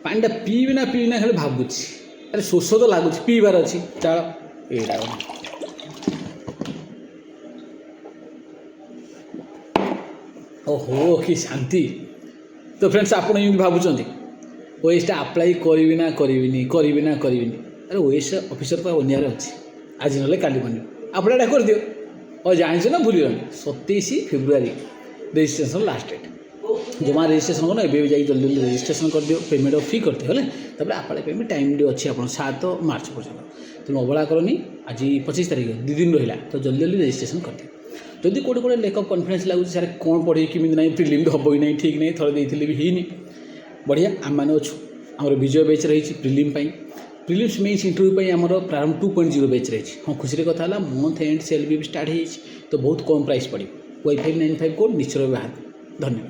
ପାଣିଟା ପିଇବି ନା ଖାଲି ଭାବୁଛି। ଆରେ ଶୋଷ ତ ଲାଗୁଛି, ପିଇବାର ଅଛି। ଚାଳ ଏଇଟା ଓହୋ କି ଶାନ୍ତି। ତ ଫ୍ରେଣ୍ଡସ୍, ଆପଣ ଏମିତି ଭାବୁଛନ୍ତି ଓଏସ୍ଟା ଆପ୍ଲାଏ କରିବି ନା କରିବିନି। ଆରେ ଓଏସ୍ ଅଫିସର ତ ଅନ୍ୟାୟରେ ଅଛି, ଆଜି ନହେଲେ କାଲି ବନିବ। ଆପଣ ଏଇଟା କରିଦିଅ। ଆଉ ଜାଣିଛ ନା ଭୁଲିଗଲି, 27 ଫେବୃଆରୀ ରେଜିଷ୍ଟ୍ରେସନ୍ ଲାଷ୍ଟ ଡେଟ୍। ଜମା ରେଜିଷ୍ଟ୍ରେସନ୍ କରନ, ଏବେ ବି ଯାଇକି ଜଲ୍ଦି ରେଜିଷ୍ଟ୍ରେସନ୍ କରିଦିଅ, ପେମେଣ୍ଟ ଫି କରିଦିଅ ହେଲେ। ତାପରେ ଆପ୍ଲାଏ ପେମେଣ୍ଟ ଟାଇମ୍ ଅଛି ଆପଣ 7 ମାର୍ଚ୍ଚ ପର୍ଯ୍ୟନ୍ତ। ତେଣୁ ଅବହେଳା କରନି। ଆଜି 25 ତାରିଖ, 2 ଦିନ ରହିଲା, ତ ଜଲ୍ଦି ରେଜିଷ୍ଟ୍ରେସନ୍ କରିଦିଅ। ଯଦି କେଉଁଠି ଲେକ୍ ଅଫ୍ କନଫିଡେନ୍ସ ଲାଗୁଛି ସାର୍ କ'ଣ ପଢ଼େଇ କେମିତି ନାହିଁ, ପ୍ରିଲିମ୍ ହେବ କି ନାହିଁ ଠିକ୍ ନାହିଁ, ଥରେ ଦେଇଥିଲେ ବି ହେଇନି, ବଢ଼ିଆ ଆମମାନେ ଅଛୁ। ଆମର ବିଜୟ ବ୍ୟାଚ୍ ରହିଛି ପ୍ରିଲିମ୍ ପାଇଁ। ପ୍ରିଲିମ୍ସ ମେନ୍ସ ଇଣ୍ଟରଭ୍ୟୁ ପାଇଁ ଆମର ପ୍ରାରମ୍ଭ 2.0 ବ୍ୟାଚ୍ ରହିଛି। ହଁ, ଖୁସିର କଥା ହେଲା ମନ୍ଥ ଏଣ୍ଡ ସେଲ୍ ବି ଷ୍ଟାର୍ଟ ହେଇଛି, ତ ବହୁତ କମ୍ ପ୍ରାଇସ୍ ପଡ଼ିବ। Y595 କୋଡ଼୍ ନିଶ୍ଚୟ ବାହାର। ଧନ୍ୟବାଦ।